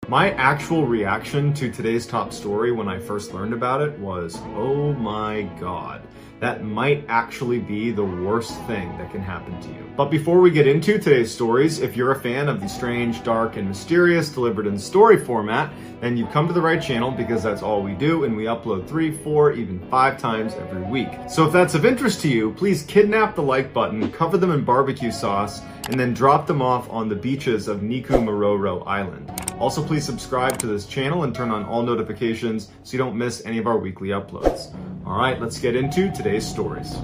My actual reaction to today's top story when I first learned about it was, oh my God. That might actually be the worst thing that can happen to you. But before we get into today's stories, if you're a fan of the strange, dark, and mysterious delivered in story format, then you've come to the right channel because that's all we do, and we upload 3, 4, even 5 times every week. So if that's of interest to you, please kidnap the like button, cover them in barbecue sauce, and then drop them off on the beaches of Niku Island. Also, please subscribe to this channel and turn on all notifications so you don't miss any of our weekly uploads. All right, let's get into today's stories.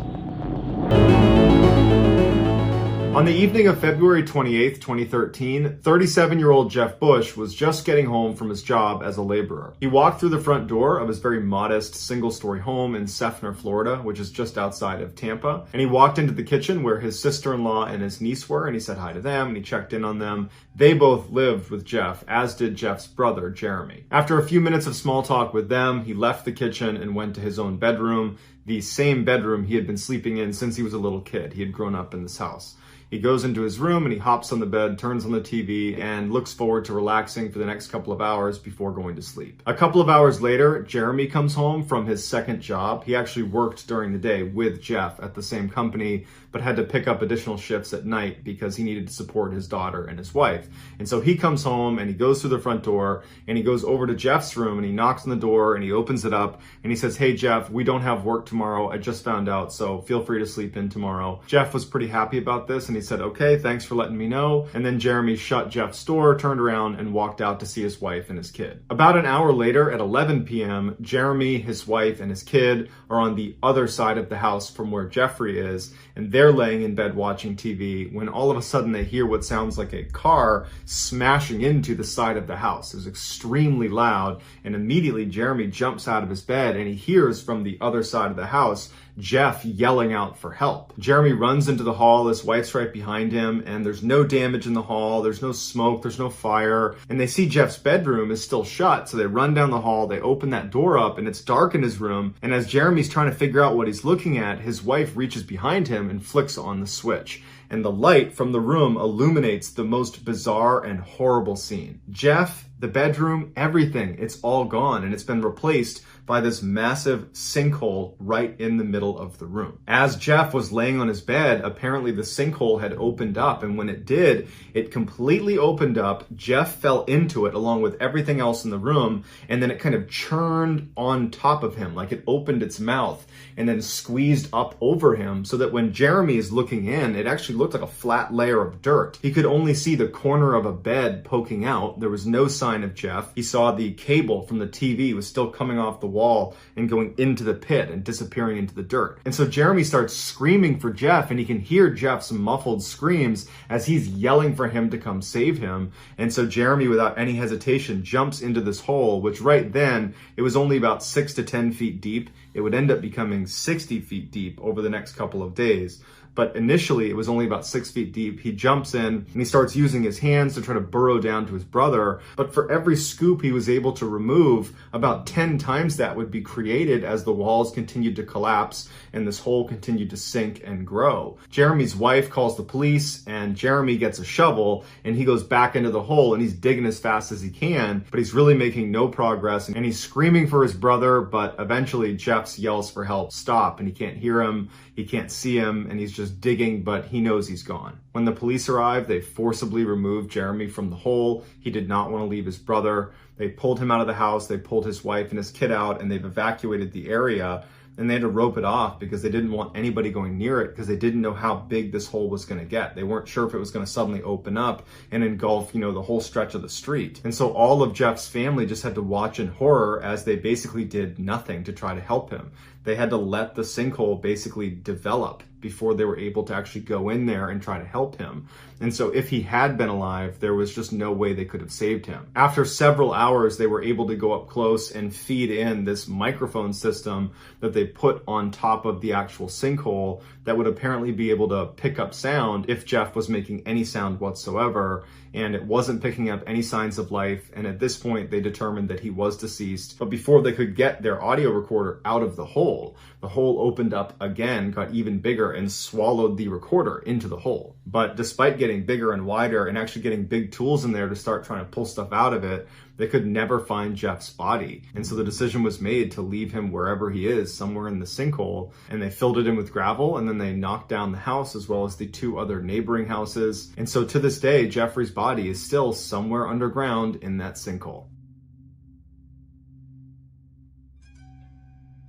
On the evening of February 28th, 2013, 37-year-old Jeff Bush was just getting home from his job as a laborer. He walked through the front door of his very modest single-story home in Seffner, Florida, which is just outside of Tampa, and he walked into the kitchen where his sister-in-law and his niece were, and he said hi to them, and he checked in on them. They both lived with Jeff, as did Jeff's brother, Jeremy. After a few minutes of small talk with them, he left the kitchen and went to his own bedroom, the same bedroom he had been sleeping in since he was a little kid. He had grown up in this house. He goes into his room and he hops on the bed, turns on the TV, and looks forward to relaxing for the next couple of hours before going to sleep. A couple of hours later, Jeremy comes home from his second job. He actually worked during the day with Jeff at the same company, but had to pick up additional shifts at night because he needed to support his daughter and his wife. And so he comes home and he goes through the front door and he goes over to Jeff's room and he knocks on the door and he opens it up and he says, "Hey Jeff, we don't have work tomorrow. I just found out, so feel free to sleep in tomorrow." Jeff was pretty happy about this and he said, "Okay, thanks for letting me know." And then Jeremy shut Jeff's door, turned around, and walked out to see his wife and his kid. About an hour later at 11 p.m., Jeremy, his wife, and his kid are on the other side of the house from where Jeffrey is, and they're laying in bed watching TV when all of a sudden they hear what sounds like a car smashing into the side of the house. It was extremely loud, and immediately Jeremy jumps out of his bed and he hears from the other side of the house Jeff yelling out for help. Jeremy runs into the hall, his wife's right behind him, and there's no damage in the hall, there's no smoke, there's no fire, and they see Jeff's bedroom is still shut, so they run down the hall, they open that door up, and it's dark in his room, and as Jeremy's trying to figure out what he's looking at, his wife reaches behind him and flicks on the switch, and the light from the room illuminates the most bizarre and horrible scene. Jeff, the bedroom, everything, it's all gone, and it's been replaced by this massive sinkhole right in the middle of the room. As Jeff was laying on his bed, apparently the sinkhole had opened up, and when it did, it completely opened up. Jeff fell into it along with everything else in the room, and then it kind of churned on top of him, like it opened its mouth and then squeezed up over him, so that when Jeremy is looking in, it actually looked like a flat layer of dirt. He could only see the corner of a bed poking out. There was no sign of Jeff. He saw the cable from the TV was still coming off the wall and going into the pit and disappearing into the dirt. And so Jeremy starts screaming for Jeff, and he can hear Jeff's muffled screams as he's yelling for him to come save him. And so Jeremy, without any hesitation, jumps into this hole, which right then, it was only about 6 to 10 feet deep. It would end up becoming 60 feet deep over the next couple of days. But initially it was only about 6 feet deep. He jumps in and he starts using his hands to try to burrow down to his brother. But for every scoop he was able to remove, about 10 times that would be created as the walls continued to collapse and this hole continued to sink and grow. Jeremy's wife calls the police, and Jeremy gets a shovel and he goes back into the hole and he's digging as fast as he can, but he's really making no progress, and he's screaming for his brother, but eventually Jeff yells for help, stop, and he can't hear him, he can't see him, and he's just digging, but he knows he's gone. When the police arrived, they forcibly removed Jeremy from the hole. He did not want to leave his brother. They pulled him out of the house, they pulled his wife and his kid out, and they've evacuated the area. And they had to rope it off because they didn't want anybody going near it, because they didn't know how big this hole was going to get. They weren't sure if it was going to suddenly open up and engulf, the whole stretch of the street. And so all of Jeff's family just had to watch in horror as they basically did nothing to try to help him. They had to let the sinkhole basically develop before they were able to actually go in there and try to help him. And so if he had been alive, there was just no way they could have saved him. After several hours, they were able to go up close and feed in this microphone system that they put on top of the actual sinkhole that would apparently be able to pick up sound if Jeff was making any sound whatsoever. And it wasn't picking up any signs of life. And at this point, they determined that he was deceased. But before they could get their audio recorder out of the hole, hole. The hole opened up again, got even bigger, and swallowed the recorder into the hole. But despite getting bigger and wider and actually getting big tools in there to start trying to pull stuff out of it, they could never find Jeff's body. And so the decision was made to leave him wherever he is, somewhere in the sinkhole, and they filled it in with gravel, and then they knocked down the house as well as the 2 other neighboring houses. And so to this day, Jeffrey's body is still somewhere underground in that sinkhole.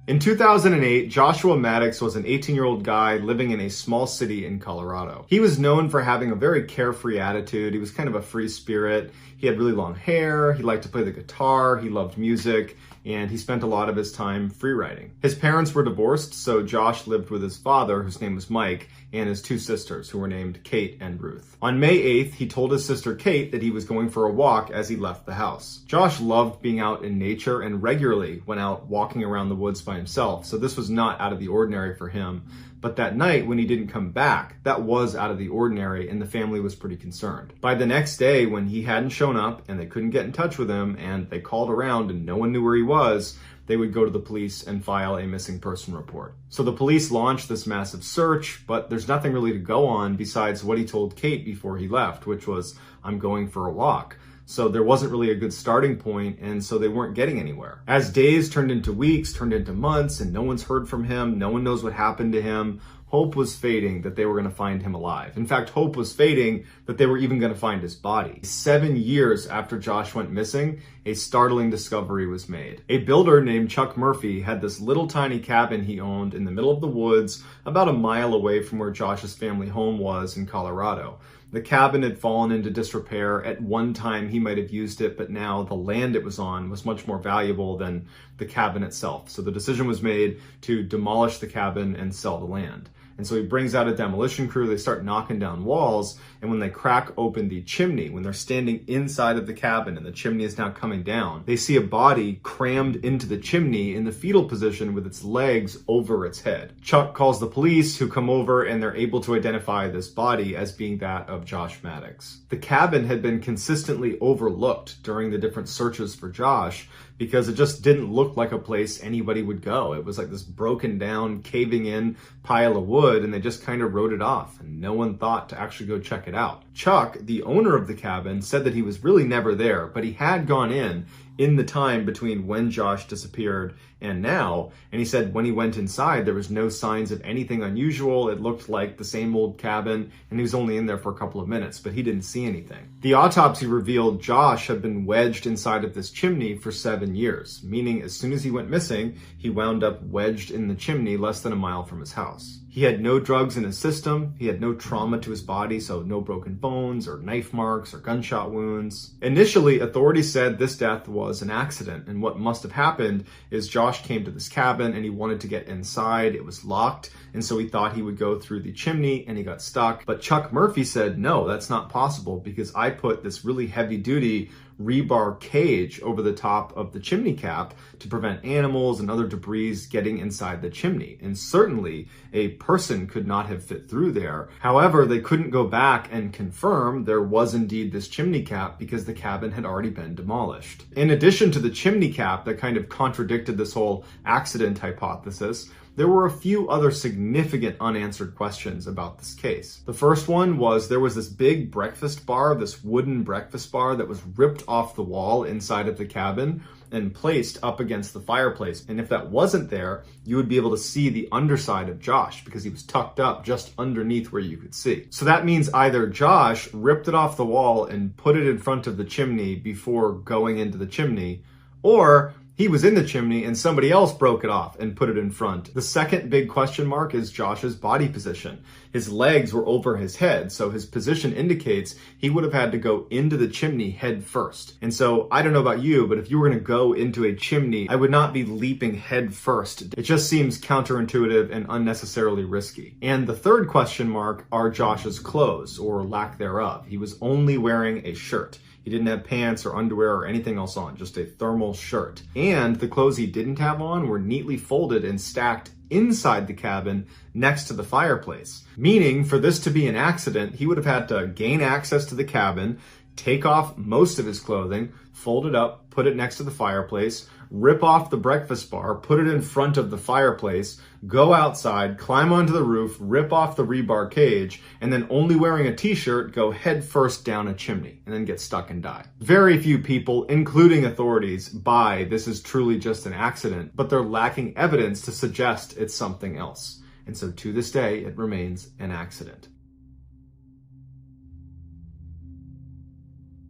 In 2008, Joshua Maddox was an 18-year-old guy living in a small city in Colorado. He was known for having a very carefree attitude. He was kind of a free spirit. He had really long hair. He liked to play the guitar. He loved music. And he spent a lot of his time free writing. His parents were divorced, so Josh lived with his father, whose name was Mike, and his 2 sisters, who were named Kate and Ruth. On May 8th, he told his sister Kate that he was going for a walk as he left the house. Josh loved being out in nature and regularly went out walking around the woods by himself, so this was not out of the ordinary for him. But that night, when he didn't come back, that was out of the ordinary, and the family was pretty concerned. By the next day, when he hadn't shown up and they couldn't get in touch with him and they called around and no one knew where he was, they would go to the police and file a missing person report. So the police launched this massive search, but there's nothing really to go on besides what he told Kate before he left, which was, "I'm going for a walk." So there wasn't really a good starting point, and so they weren't getting anywhere. As days turned into weeks, turned into months, and no one's heard from him, no one knows what happened to him, hope was fading that they were going to find him alive. In fact, hope was fading that they were even going to find his body. 7 years after Josh went missing, a startling discovery was made. A builder named Chuck Murphy had this little tiny cabin he owned in the middle of the woods, about a mile away from where Josh's family home was in Colorado. The cabin had fallen into disrepair. At one time, he might have used it, but now the land it was on was much more valuable than the cabin itself. So the decision was made to demolish the cabin and sell the land. And so he brings out a demolition crew, they start knocking down walls, and when they crack open the chimney, when they're standing inside of the cabin and the chimney is now coming down, they see a body crammed into the chimney in the fetal position with its legs over its head. Chuck calls the police, who come over, and they're able to identify this body as being that of Josh Maddox. The cabin had been consistently overlooked during the different searches for Josh because it just didn't look like a place anybody would go. It was like this broken down, caving in pile of wood, and they just kind of wrote it off, and no one thought to actually go check it out. Chuck, the owner of the cabin, said that he was really never there, but he had gone in the time between when Josh disappeared and now, and he said when he went inside, there was no signs of anything unusual. It looked like the same old cabin, and he was only in there for a couple of minutes, but he didn't see anything. The autopsy revealed Josh had been wedged inside of this chimney for 7 years, meaning as soon as he went missing, he wound up wedged in the chimney less than a mile from his house. He had no drugs in his system, he had no trauma to his body, so no broken bones or knife marks or gunshot wounds. Initially, authorities said this death was an accident, and what must have happened is Josh came to this cabin and he wanted to get inside. It was locked, and so he thought he would go through the chimney and he got stuck. But Chuck Murphy said, no, that's not possible because I put this really heavy-duty rebar cage over the top of the chimney cap to prevent animals and other debris getting inside the chimney. And certainly a person could not have fit through there. However, they couldn't go back and confirm there was indeed this chimney cap because the cabin had already been demolished. In addition to the chimney cap that kind of contradicted this whole accident hypothesis, there were a few other significant unanswered questions about this case. The first one was there was this big breakfast bar, this wooden breakfast bar that was ripped off the wall inside of the cabin and placed up against the fireplace. And if that wasn't there, you would be able to see the underside of Josh because he was tucked up just underneath where you could see. So that means either Josh ripped it off the wall and put it in front of the chimney before going into the chimney, or he was in the chimney and somebody else broke it off and put it in front. The second big question mark is Josh's body position. His legs were over his head, so his position indicates he would have had to go into the chimney head first. And so I don't know about you, but if you were going to go into a chimney, I would not be leaping head first. It just seems counterintuitive and unnecessarily risky. And the third question mark are Josh's clothes, or lack thereof. He was only wearing a shirt. He didn't have pants or underwear or anything else on, just a thermal shirt. And the clothes he didn't have on were neatly folded and stacked inside the cabin next to the fireplace. Meaning, for this to be an accident, he would have had to gain access to the cabin, take off most of his clothing, fold it up, put it next to the fireplace, rip off the breakfast bar, put it in front of the fireplace, go outside, climb onto the roof, rip off the rebar cage, and then only wearing a t-shirt, go head first down a chimney, and then get stuck and die. Very few people, including authorities, buy this is truly just an accident, but they're lacking evidence to suggest it's something else. And so to this day, it remains an accident.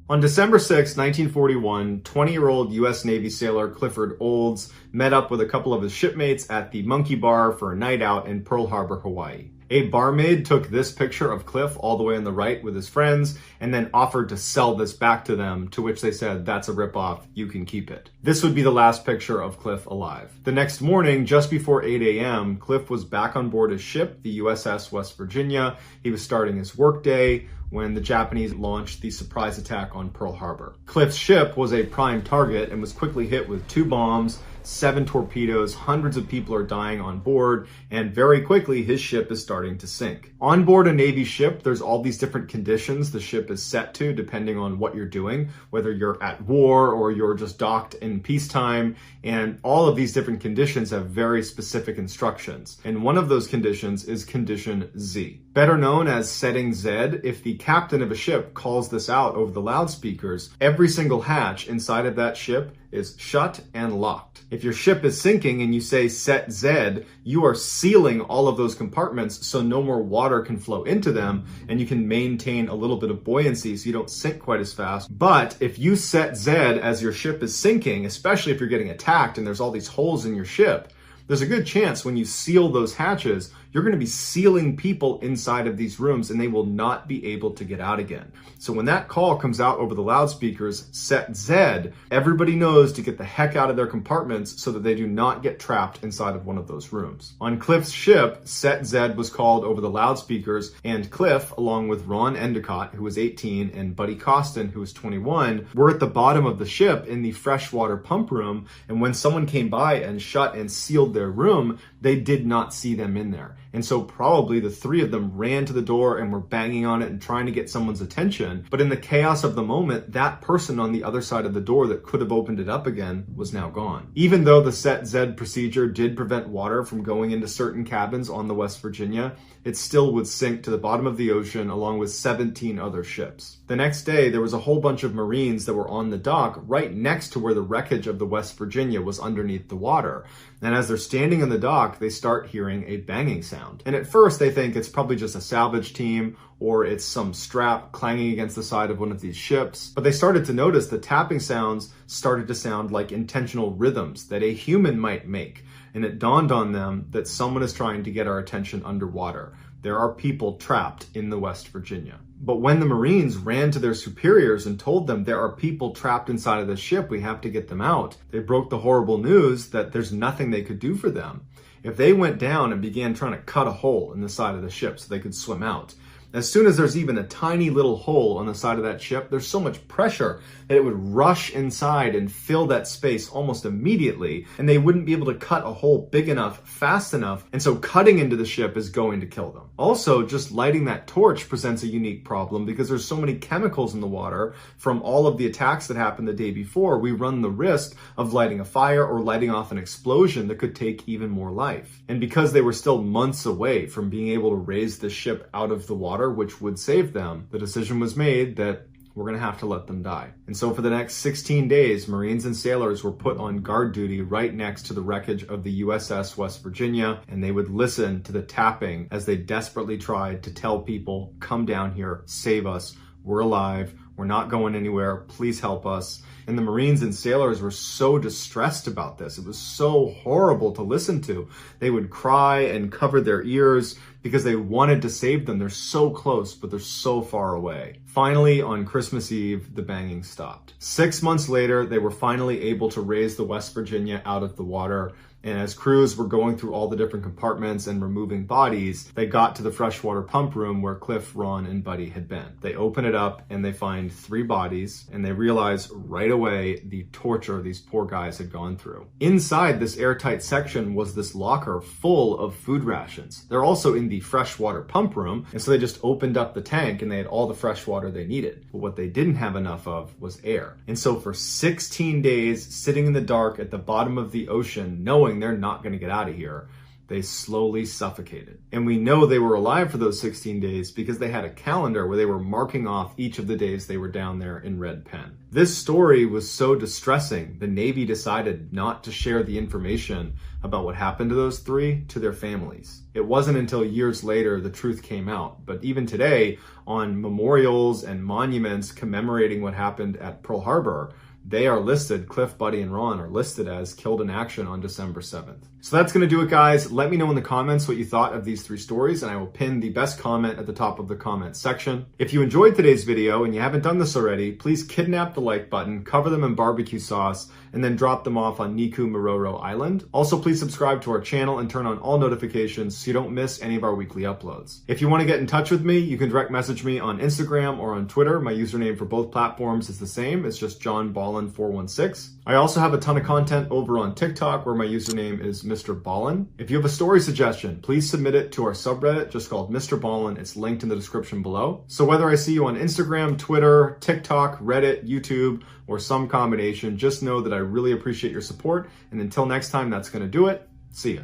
On December 6, 1941, 20-year-old U.S. Navy sailor Clifford Olds met up with a couple of his shipmates at the Monkey Bar for a night out in Pearl Harbor, Hawaii. A barmaid took this picture of Cliff all the way on the right with his friends and then offered to sell this back to them, to which they said, "That's a ripoff, you can keep it." This would be the last picture of Cliff alive. The next morning, just before 8 a.m., Cliff was back on board his ship, the USS West Virginia. He was starting his workday when the Japanese launched the surprise attack on Pearl Harbor. Cliff's ship was a prime target and was quickly hit with 2 bombs, 7 torpedoes, hundreds of people are dying on board, and very quickly his ship is starting to sink. On board a Navy ship, there's all these different conditions the ship is set to depending on what you're doing, whether you're at war or you're just docked in peacetime, and all of these different conditions have very specific instructions. And one of those conditions is condition Z. Better known as setting Z, if the captain of a ship calls this out over the loudspeakers, every single hatch inside of that ship is shut and locked. If your ship is sinking and you say set Z, you are sealing all of those compartments so no more water can flow into them and you can maintain a little bit of buoyancy so you don't sink quite as fast. But if you set Z as your ship is sinking, especially if you're getting attacked and there's all these holes in your ship, there's a good chance when you seal those hatches, you're going to be sealing people inside of these rooms and they will not be able to get out again. So when that call comes out over the loudspeakers, set Z, everybody knows to get the heck out of their compartments so that they do not get trapped inside of one of those rooms. On Cliff's ship, set Z was called over the loudspeakers, and Cliff, along with Ron Endicott, who was 18, and Buddy Costin, who was 21, were at the bottom of the ship in the freshwater pump room, and when someone came by and shut and sealed their room, they did not see them in there. And so probably the 3 of them ran to the door and were banging on it and trying to get someone's attention. But in the chaos of the moment, that person on the other side of the door that could have opened it up again was now gone. Even though the set Z procedure did prevent water from going into certain cabins on the West Virginia, it still would sink to the bottom of the ocean along with 17 other ships. The next day, there was a whole bunch of Marines that were on the dock right next to where the wreckage of the West Virginia was underneath the water. And as they're standing on the dock, they start hearing a banging sound. And at first they think it's probably just a salvage team or it's some strap clanging against the side of one of these ships. But they started to notice the tapping sounds started to sound like intentional rhythms that a human might make. And it dawned on them that someone is trying to get our attention underwater. There are people trapped in the West Virginia. But when the Marines ran to their superiors and told them there are people trapped inside of the ship, we have to get them out, they broke the horrible news that there's nothing they could do for them. If they went down and began trying to cut a hole in the side of the ship so they could swim out, as soon as there's even a tiny little hole on the side of that ship, there's so much pressure that it would rush inside and fill that space almost immediately, and they wouldn't be able to cut a hole big enough, fast enough, and so cutting into the ship is going to kill them. Also, just lighting that torch presents a unique problem because there's so many chemicals in the water from all of the attacks that happened the day before. We run the risk of lighting a fire or lighting off an explosion that could take even more life. And because they were still months away from being able to raise the ship out of the water, which would save them, the decision was made that we're going to have to let them die. And so for the next 16 days, Marines and sailors were put on guard duty right next to the wreckage of the USS West Virginia, and they would listen to the tapping as they desperately tried to tell people, come down here, save us, we're alive, we're not going anywhere, please help us. And the Marines and sailors were so distressed about this. It was so horrible to listen to. They would cry and cover their ears because they wanted to save them. They're so close, but they're so far away. Finally, on Christmas Eve, the banging stopped. 6 months later, they were finally able to raise the West Virginia out of the water. And as crews were going through all the different compartments and removing bodies, they got to the freshwater pump room where Cliff, Ron, and Buddy had been. They open it up and they find 3 bodies, and they realize right away the torture these poor guys had gone through. Inside this airtight section was this locker full of food rations. They're also in the freshwater pump room, and so they just opened up the tank and they had all the fresh water they needed. But what they didn't have enough of was air. And so for 16 days, sitting in the dark at the bottom of the ocean, knowing they're not going to get out of here, they slowly suffocated. And we know they were alive for those 16 days because they had a calendar where they were marking off each of the days they were down there in red pen. This story was so distressing, the Navy decided not to share the information about what happened to those 3 to their families. It wasn't until years later the truth came out, but even today, on memorials and monuments commemorating what happened at Pearl Harbor, they are listed, Cliff, Buddy, and Ron are listed as killed in action on December 7th. So that's going to do it, guys. Let me know in the comments what you thought of these 3 stories, and I will pin the best comment at the top of the comment section. If you enjoyed today's video and you haven't done this already, please kidnap the like button, cover them in barbecue sauce, and then drop them off on Niku Mororo Island. Also, please subscribe to our channel and turn on all notifications so you don't miss any of our weekly uploads. If you want to get in touch with me, you can direct message me on Instagram or on Twitter. My username for both platforms is the same. It's just JohnBallin416. I also have a ton of content over on TikTok where my username is Mr. Ballin. If you have a story suggestion, please submit it to our subreddit just called Mr. Ballin. It's linked in the description below. So whether I see you on Instagram, Twitter, TikTok, Reddit, YouTube, or some combination, just know that I really appreciate your support. And until next time, that's going to do it. See ya.